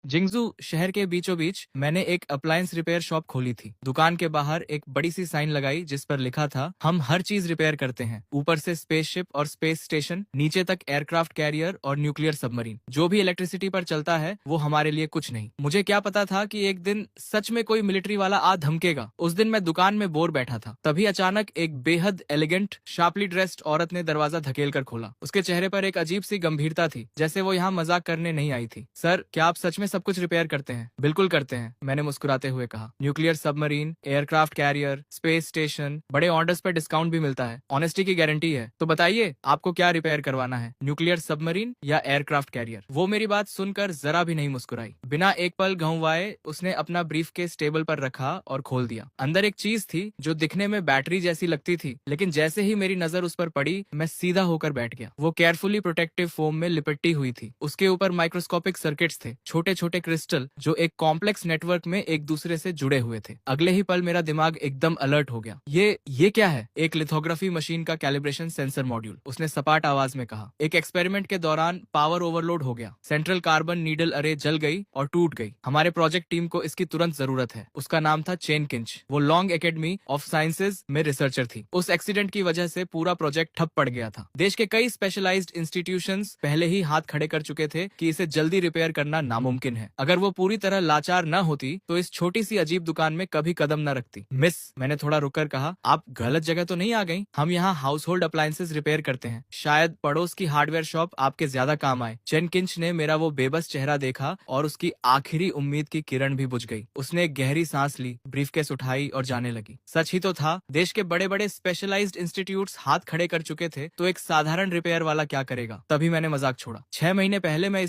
Jingzhou शहर के बीचों बीच मैंने एक अप्लायंस रिपेयर शॉप खोली थी। दुकान के बाहर एक बड़ी सी साइन लगाई जिस पर लिखा था, हम हर चीज रिपेयर करते हैं, ऊपर से स्पेसशिप और स्पेस स्टेशन, नीचे तक एयरक्राफ्ट कैरियर और न्यूक्लियर सबमरीन। जो भी इलेक्ट्रिसिटी पर चलता है वो हमारे लिए कुछ नहीं। मुझे क्या पता था कि एक दिन सच में कोई मिलिट्री वाला आ धमकेगा। उस दिन मैं दुकान में बोर बैठा था, तभी अचानक एक बेहद एलिगेंट शार्पली ड्रेस्ड औरत ने दरवाजा धकेल कर खोला। उसके चेहरे पर एक अजीब सी गंभीरता थी, जैसे वो यहाँ मजाक करने नहीं आई थी। सर, क्या आप सच में सब कुछ रिपेयर करते हैं? बिल्कुल करते हैं, मैंने मुस्कुराते हुए कहा। Nuclear submarine, aircraft carrier, space station, बड़े ऑर्डर्स पर डिस्काउंट भी मिलता है। ऑनेस्टी की गारंटी है। तो बताइए, आपको क्या रिपेयर करवाना है, न्यूक्लियर सबमरीन या एयरक्राफ्ट कैरियर? वो मेरी बात सुनकर जरा भी नहीं मुस्कुराई। बिना एक पल घुमाए उसने अपना ब्रीफकेस टेबल पर रखा और खोल दिया। अंदर एक चीज थी जो दिखने में बैटरी जैसी लगती थी, लेकिन जैसे ही मेरी नजर उस पर पड़ी मैं सीधा होकर बैठ गया। वो केयरफुली प्रोटेक्टिव फोम में लिपटी हुई थी। उसके ऊपर माइक्रोस्कोपिक सर्किट्स थे, छोटे छोटे क्रिस्टल जो एक कॉम्प्लेक्स नेटवर्क में एक दूसरे से जुड़े हुए थे। अगले ही पल मेरा दिमाग एकदम अलर्ट हो गया। ये क्या है? एक लिथोग्राफी मशीन का कैलिब्रेशन सेंसर मॉड्यूल, उसने सपाट आवाज में कहा। एक एक्सपेरिमेंट के दौरान पावर ओवरलोड हो गया, सेंट्रल कार्बन नीडल अरे जल गई और टूट गई। हमारे प्रोजेक्ट टीम को इसकी तुरंत जरूरत है। उसका नाम था चेन किंच। वो लॉन्ग एकेडमी ऑफ साइंसेज में रिसर्चर थी। उस एक्सीडेंट की वजह से पूरा प्रोजेक्ट ठप पड़ गया था। देश के कई स्पेशलाइज्ड इंस्टीट्यूशंस पहले ही हाथ खड़े कर चुके थे कि इसे जल्दी रिपेयर करना नामुमकिन है। अगर वो पूरी तरह लाचार न होती तो इस छोटी सी अजीब दुकान में कभी कदम न रखती। मिस, मैंने थोड़ा रुककर कहा, आप गलत जगह तो नहीं आ गई? हम यहाँ हाउस होल्ड अप्लायंसेज रिपेयर करते हैं। शायद पड़ोस की हार्डवेयर शॉप आपके ज्यादा काम आए। चेन किंच ने मेरा वो बेबस चेहरा देखा और उसकी आखिरी उम्मीद की किरण भी बुझ गई। उसने एक गहरी सांस ली, ब्रीफकेस उठाई और जाने लगी। सच ही तो था, देश के बड़े बड़े स्पेशलाइज्ड इंस्टीट्यूट्स हाथ खड़े कर चुके थे, तो एक साधारण रिपेयर वाला क्या करेगा? तभी मैंने मजाक छोड़ा। 6 महीने पहले मैं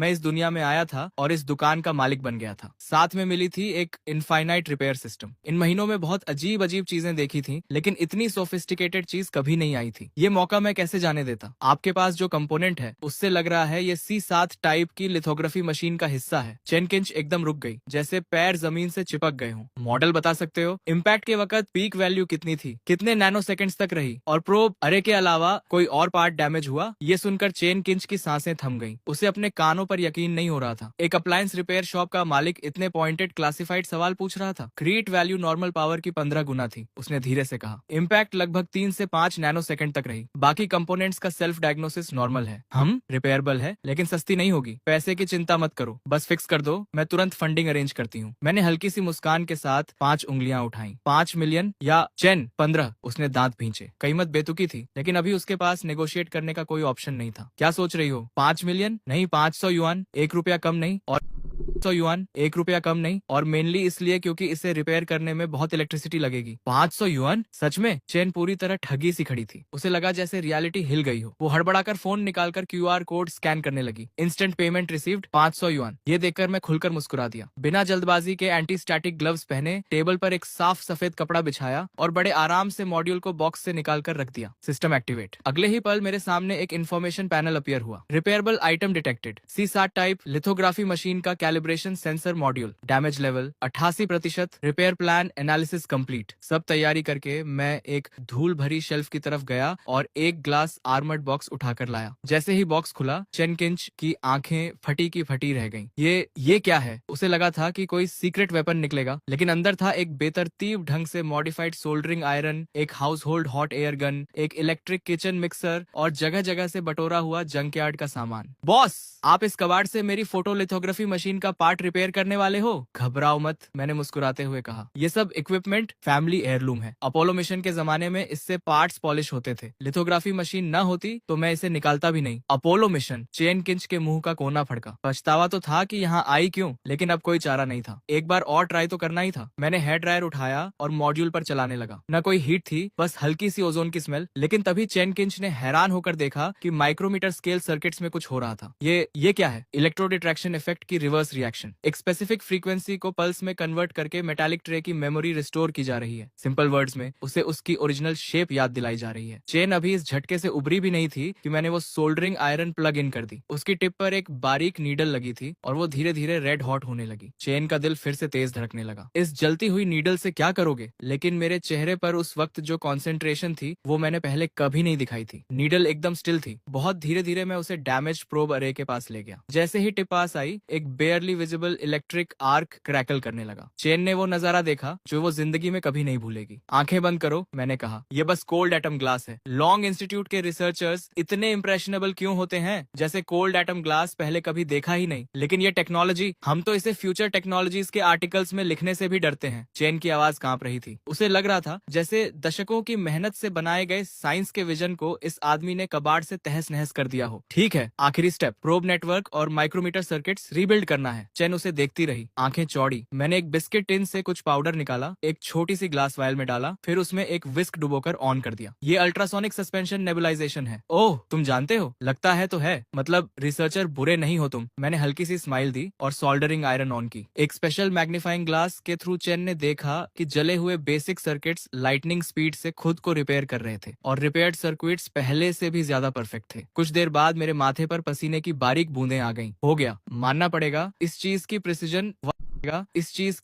इस दुनिया में आया था और इस दुकान का मालिक बन गया था। साथ में मिली थी एक इनफाइनाइट रिपेयर सिस्टम। इन महीनों में बहुत अजीब अजीब चीजें देखी थी, लेकिन इतनी सोफिस्टिकेटेड चीज कभी नहीं आई थी। ये मौका मैं कैसे जाने देता? आपके पास जो कंपोनेंट है उससे लग रहा है ये C7 टाइप की लिथोग्राफी मशीन का हिस्सा है। चेन किंच एकदम रुक गई, जैसे पैर जमीन से चिपक गए हों। मॉडल बता सकते हो? इम्पैक्ट के वक्त पीक वैल्यू कितनी थी, कितने नैनो सेकंड्स तक रही, और प्रोब अरे के अलावा कोई और पार्ट डैमेज हुआ? ये सुनकर चेन किंच की सांसें थम गईं। उसे अपने कानों पर यकीन नहीं हो रहा था। एक अप्लायंस रिपेयर शॉप का मालिक इतने पॉइंटेड क्लासिफाइड सवाल पूछ रहा था। क्रीट वैल्यू नॉर्मल पावर की 15 गुना थी, उसने धीरे से कहा। इम्पैक्ट लगभग 3 से 5 नैनो सेकंड तक रही। बाकी कंपोनेंट्स का सेल्फ डायग्नोसिस नॉर्मल है। हम रिपेयरेबल है, लेकिन सस्ती नहीं होगी। पैसे की चिंता मत करो, बस फिक्स कर दो, मैं तुरंत फंडिंग अरेंज करती हूँ। मैंने हल्की सी मुस्कान के साथ 5 उंगलियां उठाई। 5 मिलियन या चेन 15? उसने दांत भींचे। कीमत बेतुकी थी, लेकिन अभी उसके पास नेगोशिएट करने का कोई ऑप्शन नहीं था। क्या सोच रही हो? 5 मिलियन नहीं, 500 युआन, 1 रुपया कम नहीं, और 500 युआन, 1 रुपया कम नहीं, और मेनली इसलिए क्योंकि इसे रिपेयर करने में बहुत इलेक्ट्रिसिटी लगेगी। 500 युआन? सच में? चेन पूरी तरह ठगी सी खड़ी थी। उसे लगा जैसे रियलिटी हिल गई हो। वो हड़बड़ाकर फोन निकालकर QR कोड स्कैन करने लगी। Instant payment received, 500 yuan. ये देखकर मैं खुलकर मुस्कुरा दिया। बिना जल्दबाजी के एंटी स्टैटिक ग्लव्स पहने, टेबल पर एक साफ सफेद कपड़ा बिछाया और बड़े आराम से मॉड्यूल को बॉक्स से निकाल कर रख दिया। System activate. अगले ही पल मेरे सामने एक इन्फॉर्मेशन पैनल अपीयर हुआ। Repairable item detected. C7 type lithography machine का calibration sensor module, damage level 88%, repair plan analysis complete. सब तैयारी करके मैं एक धूल भरी शेल्फ की तरफ गया और एक ग्लास आर्मर्ड बॉक्स उठाकर लाया। जैसे ही बॉक्स खुला, चेन किंच की आंखें फटी की फटी रह गईं। ये क्या है? उसे लगा था कि कोई सीक्रेट वेपन निकलेगा, लेकिन अंदर था एक बेतरतीब ढंग से मॉडिफाइड सोल्डरिंग आयरन, एक house hold hot air gun, एक इलेक्ट्रिक किचन मिक्सर और जगह जगह से बटोरा हुआ जंकयार्ड का सामान। बॉस, आप इस कबाड़ से मेरी फोटोलिथोग्राफी मशीन का पार्ट रिपेयर करने वाले हो? घबराओ मत, मैंने मुस्कुराते हुए कहा। ये सब इक्विपमेंट फैमिली एयरलूम है। अपोलो मिशन के जमाने में इससे पार्ट्स पॉलिश होते थे। लिथोग्राफी मशीन न होती तो मैं इसे निकालता भी नहीं। Apollo mission? चेन किंच के मुंह का कोना फड़का। पछतावा तो था कि यहाँ आई क्यों, लेकिन अब कोई चारा नहीं था। एक बार और ट्राई तो करना ही था। मैंने हेयर ड्रायर उठाया और मॉड्यूल पर चलाने लगा। न कोई हीट थी, बस हल्की सी ओजोन की स्मेल। लेकिन तभी चेन किंच ने हैरान होकर देखा कि माइक्रोमीटर स्केल सर्किट्स में कुछ हो रहा था। ये क्या है? इलेक्ट्रो डिट्रैक्शन इफेक्ट की रिवर्स रिएक्शन। एक स्पेसिफिक फ्रीक्वेंसी को पल्स में कन्वर्ट करके मेटालिक ट्रे की मेमोरी रिस्टोर की जा रही है। सिंपल वर्ड्स में उसे उसकी ओरिजिनल शेप याद दिलाई जा रही है। चेन अभी इस झटके से उभरी भी नहीं थी कि मैंने वो सोल्डरिंग आयरन प्लग इन कर दी। उसकी टिप पर एक बारीक नीडल लगी थी और वो धीरे धीरे रेड हॉट होने लगी। चेन का दिल फिर से तेज धड़कने लगा। इस जलती हुई नीडल से क्या करोगे? लेकिन मेरे चेहरे पर उस वक्त जो कॉन्सेंट्रेशन थी वो मैंने पहले कभी नहीं दिखाई थी। नीडल एकदम स्टिल थी। बहुत धीरे धीरे मैं उसे डैमेज प्रोब अरे के पास ले गया। जैसे ही टिप पास आई, एक बेयरली विजिबल इलेक्ट्रिक आर्क क्रैकल करने लगा। चेन ने वो नजारा देखा जो वो जिंदगी में कभी नहीं भूलेगी। आंखें बंद करो, मैंने कहा, ये बस कोल्ड एटम ग्लास है। लॉन्ग इंस्टीट्यूट के रिसर्चर्स इतने इंप्रेशनेबल क्यों होते हैं, जैसे कोल्ड एटम ग्लास पहले कभी देखा ही नहीं। लेकिन ये टेक्नोलॉजी, हम तो इसे फ्यूचर टेक्नोलॉजीज के आर्टिकल्स में लिखने से भी डरते हैं। चेन की आवाज कांप रही थी। उसे लग रहा था जैसे दशकों की मेहनत से बनाए गए साइंस के विजन को इस आदमी ने कबाड़ से तहस नहस कर दिया हो। ठीक है, आखिरी स्टेप, प्रोब नेटवर्क और माइक्रोमीटर सर्किट्स रीबिल्ड करना है। चेन उसे देखती रही, आंखें चौड़ी। मैंने एक बिस्किट टिन से कुछ पाउडर निकाला, एक छोटी सी ग्लास वायल में डाला, फिर उसमें एक विस्क डुबोकर ऑन कर दिया। ये अल्ट्रासोनिक सस्पेंशन नेबुलाइजेशन है। ओह, तुम जानते हो? लगता है तो है, मतलब रिसर्चर बुरे नहीं हो तुम। मैंने हल्की सी स्माइल दी और सोल्डरिंग आयरन ऑन की। एक स्पेशल मैग्नीफाइंग ग्लास के थ्रू चेन ने देखा कि जले हुए बेसिक सर्किट्स लाइटनिंग स्पीड से खुद को रिपेयर कर रहे थे और रिपेयर्ड सर्किट्स पहले से भी ज्यादा परफेक्ट थे। कुछ देर बाद मेरे माथे पर पसीने की बारीक बूंदें आ गईं। हो गया, मानना पड़ेगा, इस चीज की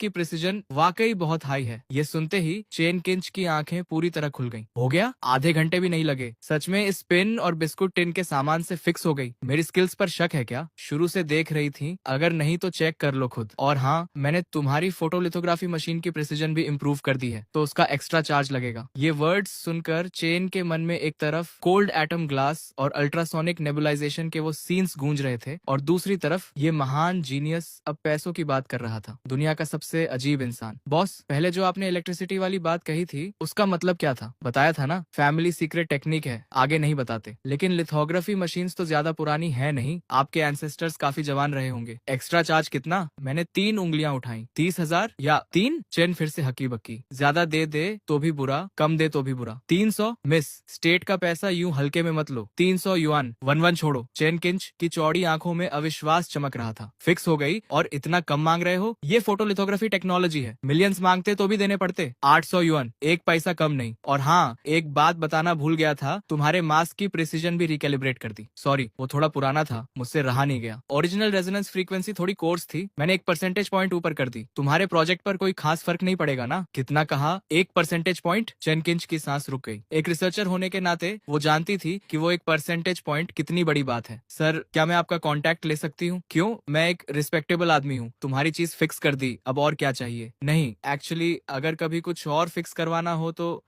प्रिसिजन वाकई बहुत हाई है। ये सुनते ही चेन किंच की आंखें पूरी तरह खुल गईं। हो गया? आधे घंटे भी नहीं लगे। सच में इस पिन और बिस्कुट टिन के सामान से फिक्स हो गई। मेरी स्किल्स पर शक है क्या? शुरू से देख रही थी, अगर नहीं तो चेक कर लो खुद। और हाँ, मैंने तुम्हारी फोटोलिथोग्राफी मशीन की प्रिसिजन भी इम्प्रूव कर दी है, तो उसका एक्स्ट्रा चार्ज लगेगा। ये वर्ड्स सुनकर चेन के मन में एक तरफ कोल्ड एटम ग्लास और अल्ट्रासोनिक नेबुलाइजेशन के वो सीन्स गूंज रहे थे और दूसरी तरफ ये महान जीनियस अब पैसों की बात कर रहा था। दुनिया का सबसे अजीब इंसान। बॉस, पहले जो आपने इलेक्ट्रिसिटी वाली बात कही थी, उसका मतलब क्या था? बताया था ना, फैमिली सीक्रेट टेक्निक है, आगे नहीं बताते। लेकिन लिथोग्राफी मशीन्स तो ज्यादा पुरानी है नहीं, आपके एंसेस्टर्स काफी जवान रहे होंगे। एक्स्ट्रा चार्ज कितना? मैंने 3 उंगलियां उठाई। 30,000 या 3? चेन फिर से हकी बक्की। ज्यादा दे तो भी बुरा, कम दे तो भी बुरा। 300? मिस, स्टेट का पैसा यूं हल्के में मत लो। 300 युआन। वन छोड़ो। चेन किंच की चौड़ी आंखों में अविश्वास चमक रहा था। फिक्स हो गई? और इतना कम मांग रहे हो? ये फोटोलिथोग्राफी टेक्नोलॉजी है, मिलियंस मांगते तो भी देने पड़ते। 800 युआन, 1 पैसा कम नहीं। और हाँ, एक बात बताना भूल गया था, तुम्हारे मास्क की प्रिसीजन भी रिकैलिब्रेट कर दी। सॉरी, वो थोड़ा पुराना था, मुझसे रहा नहीं गया। ओरिजिनल रेजोनेंस फ्रीक्वेंसी थोड़ी कोर्स थी, मैंने 1 परसेंटेज पॉइंट ऊपर कर दी। तुम्हारे प्रोजेक्ट पर कोई खास फर्क नहीं पड़ेगा ना? कितना कहा? 1 परसेंटेज पॉइंट? चेन किंच की सांस रुक गई। एक रिसर्चर होने के नाते वो जानती थी कि वो 1 परसेंटेज पॉइंट कितनी बड़ी बात है। सर, क्या मैं आपका कॉन्टैक्ट ले सकती हूँ? क्यों? मैं एक रिस्पेक्टेबल आदमी हूँ। तुम्हारी चीज फिक्स कर दी, अब और क्या चाहिए? नहीं, एक्चुअली अगर कभी कुछ और फिक्स करवाना हो तो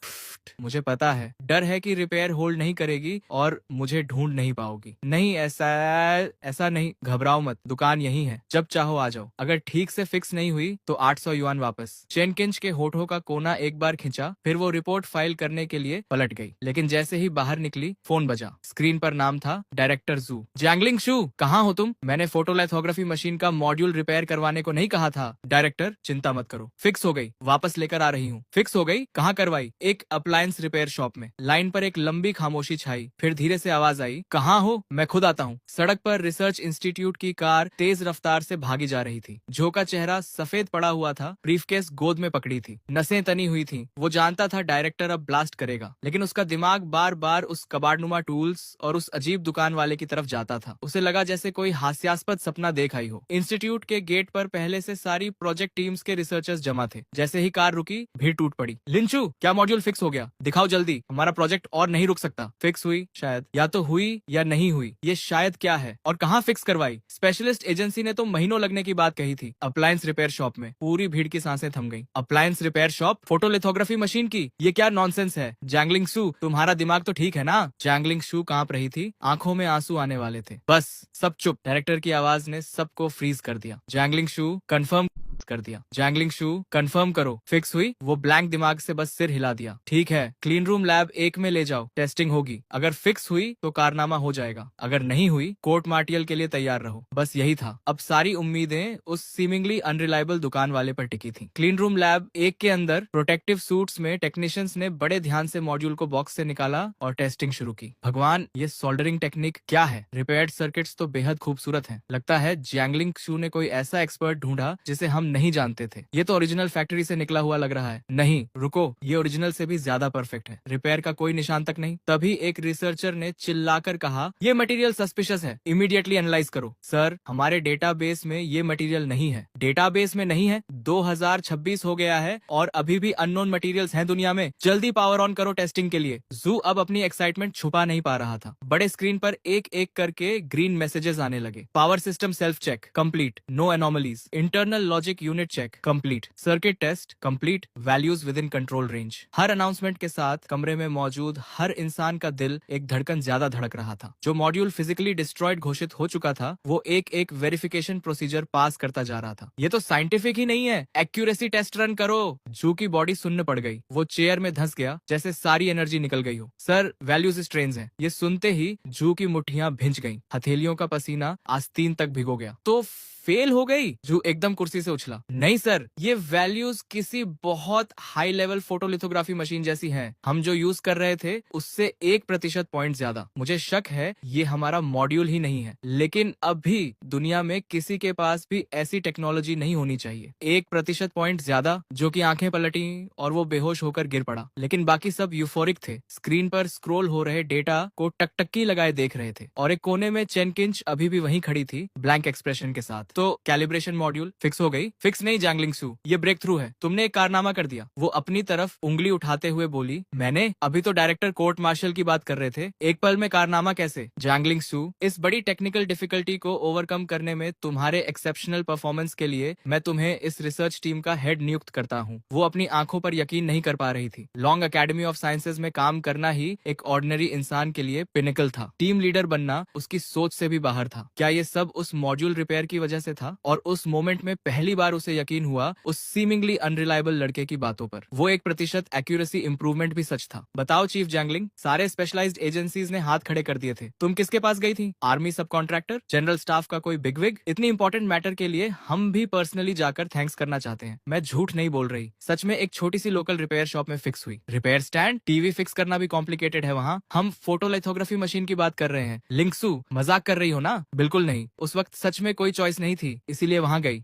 मुझे पता है, डर है कि रिपेयर होल्ड नहीं करेगी और मुझे ढूंढ नहीं पाओगी। नहीं, ऐसा नहीं, घबराओ मत, दुकान यही है, जब चाहो आ जाओ। अगर ठीक से फिक्स नहीं हुई तो 800 युआन वापस। चेन किंच के होठों का कोना एक बार खिंचा, फिर वो रिपोर्ट फाइल करने के लिए पलट गई। लेकिन जैसे ही बाहर निकली, फोन बजा। स्क्रीन पर नाम था डायरेक्टर जू। जैंगलिंग शू, कहाँ हो तुम? मैंने फोटोलिथोग्राफी मशीन का मॉड्यूल रिपेयर करवाने को नहीं कहा था। डायरेक्टर, चिंता मत करो, फिक्स हो गई, वापस लेकर आ रही हूँ। फिक्स हो गई? कहाँ करवाई? एक अप्लायंस रिपेयर शॉप में। लाइन पर एक लंबी खामोशी छाई, फिर धीरे से आवाज आई, कहाँ हो? मैं खुद आता हूँ। सड़क पर रिसर्च इंस्टीट्यूट की कार तेज रफ्तार से भागी जा रही थी। जो का चेहरा सफेद पड़ा हुआ था, ब्रीफकेस गोद में पकड़ी थी, नसें तनी हुई थी। वो जानता था डायरेक्टर अब ब्लास्ट करेगा, लेकिन उसका दिमाग बार बार उस कबाड़नुमा टूल्स और उस अजीब दुकान वाले की तरफ जाता था। उसे लगा जैसे कोई हास्यास्पद सपना देख आई हो। इंस्टीट्यूट के गेट पर पहले से सारी प्रोजेक्ट टीम्स के रिसर्चर्स जमा थे। जैसे ही कार रुकी, भीड़ टूट पड़ी। लिंचू, क्या मॉड्यूल फिक्स हो गया? दिखाओ जल्दी, हमारा प्रोजेक्ट और नहीं रुक सकता। फिक्स हुई? शायद। या तो हुई या नहीं हुई। ये शायद क्या है? और कहाँ फिक्स करवाई? स्पेशलिस्ट एजेंसी ने तो महीनों लगने की बात कही थी। अप्लायंस रिपेयर शॉप में। पूरी भीड़ की सांसें थम गई। Appliance repair shop photolithography machine की? ये क्या नॉनसेंस है? जैंगलिंग शू, तुम्हारा दिमाग तो ठीक है ना? जैंगलिंग शू कांप रही थी, आंखों में आंसू आने वाले थे। बस, सब चुप। डायरेक्टर की आवाज ने सबको फ्रीज कर दिया। जैंगलिंग शू, कंफर्म कर दिया। जैंगलिंग शू, कंफर्म करो, फिक्स हुई? वो ब्लैंक दिमाग से बस सिर हिला दिया। ठीक है, क्लीन रूम लैब 1 में ले जाओ, टेस्टिंग होगी। अगर फिक्स हुई तो कारनामा हो जाएगा, अगर नहीं हुई कोर्ट मार्टियल के लिए तैयार रहो। बस यही था। अब सारी उम्मीदें उस सीमिंगली अनरिलायबल दुकान वाले पर टिकी थी। क्लीन रूम लैब 1 के अंदर प्रोटेक्टिव सूट्स में टेक्नीशियंस ने बड़े ध्यान से मॉड्यूल को बॉक्स से निकाला और टेस्टिंग शुरू की। भगवान, ये सोल्डरिंग टेक्निक क्या है? रिपेयर्ड सर्किट्स तो बेहद खूबसूरत हैं। लगता है जैंगलिंग शू ने कोई ऐसा एक्सपर्ट ढूंढा जिसे हम नहीं जानते थे। ये तो ओरिजिनल फैक्ट्री से निकला हुआ लग रहा है। नहीं रुको, ये ओरिजिनल से भी ज्यादा परफेक्ट है, रिपेयर का कोई निशान तक नहीं। तभी एक रिसर्चर ने चिल्लाकर कहा, ये मटेरियल सस्पिशियस है, इमीडिएटली एनालाइज करो। सर, हमारे डेटाबेस में ये मटेरियल नहीं है। डेटाबेस में नहीं है? 2026 हो गया है और अभी भी अननोन मटेरियल्स हैं दुनिया में। जल्दी पावर ऑन करो टेस्टिंग के लिए। जू अब अपनी एक्साइटमेंट छुपा नहीं पा रहा था। बड़े स्क्रीन पर एक एक करके ग्रीन मैसेजेस आने लगे। Power system self check complete, no anomalies. Internal logic unit check complete, circuit test complete, values within control range. हर अनाउंसमेंट के साथ कमरे में मौजूद हर इंसान का दिल एक धड़कन ज्यादा धड़क रहा था। जो मॉड्यूल फिजिकली डिस्ट्रॉयड घोषित हो चुका था, वो एक एक वेरिफिकेशन प्रोसीजर पास करता जा रहा था। ये तो साइंटिफिक ही नहीं है, एक्यूरेसी टेस्ट रन करो। जू की बॉडी सुन्न पड़ गई। वो चेयर में धंस गया जैसे सारी एनर्जी निकल गई हो। सर, वैल्यूज स्ट्रेन्स हैं। ये सुनते ही जू की मुट्ठियां भिंच गईं। हथेलियों का पसीना आस्तीन तक भिगो गया। तो फेल हो गई? जू एकदम कुर्सी से उछला। नहीं सर, ये वैल्यूज किसी बहुत हाई लेवल फोटोलिथोग्राफी मशीन जैसी हैं। हम जो यूज कर रहे थे उससे 1% पॉइंट ज्यादा। मुझे शक है ये हमारा मॉड्यूल ही नहीं है, लेकिन अब भी दुनिया में किसी के पास भी ऐसी टेक्नोलॉजी नहीं होनी चाहिए। 1% पॉइंट ज्यादा। जो कि आंखें पलटी और वो बेहोश होकर गिर पड़ा। लेकिन बाकी सब यूफोरिक थे, स्क्रीन पर स्क्रॉल हो रहे डेटा को टकटकी लगाए देख रहे थे। और एक कोने में चेन किंच अभी भी वहीं खड़ी थी, ब्लैंक एक्सप्रेशन के साथ। तो कैलिब्रेशन मॉड्यूल फिक्स हो गई? फिक्स नहीं जैंगलिंग सू, ये ब्रेक थ्रू है। तुमने एक कारनामा कर दिया। वो अपनी तरफ उंगली उठाते हुए बोली। मैंने? अभी तो डायरेक्टर कोर्ट मार्शल की बात कर रहे थे। एक पल में कारनामा कैसे? जैंगलिंग सू, इस बड़ी टेक्निकल डिफिकल्टी को ओवरकम करने में तुम्हारे एक्सेप्शनल परफॉर्मेंस के लिए मैं तुम्हें इस रिसर्च टीम का हेड नियुक्त करता हूँ। वो अपनी आंखों पर यकीन नहीं कर पा रही थी। लॉन्ग अकेडमी ऑफ साइंसेज में काम करना ही एक ऑर्डिनरी इंसान के लिए पिनिकल था। टीम लीडर बनना उसकी सोच से भी बाहर था। क्या ये सब उस मॉड्यूल रिपेयर की वजह से था? और उस मोमेंट में पहली बार उसे यकीन हुआ उस सीमिंगली अनरिलायबल लड़के की बातों पर। वो 1% एक्यूरेसी इंप्रूवमेंट भी सच था। बताओ चीफ जैंगलिंग, सारे स्पेशलाइज्ड एजेंसीज ने हाथ खड़े कर दिए थे। तुम किसके पास गई थी? आर्मी सब कॉन्ट्रैक्टर, जनरल स्टाफ का कोई बिगविग? इतनी इंपॉर्टेंट मैटर के लिए हम भी पर्सनली जाकर थैंक्स करना चाहते हैं। मैं झूठ नहीं बोल रही, सच में एक छोटी सी लोकल रिपेयर शॉप में फिक्स हुई। रिपेयर स्टैंड, टीवी फिक्स करना भी कॉम्प्लिकेटेड है वहाँ। हम फोटोलिथोग्राफी मशीन की बात कर रहे हैं। लिंक्सू, मजाक कर रही हो ना? बिल्कुल नहीं, उस वक्त सच में कोई चॉइस नहीं थी, इसीलिए वहाँ गई।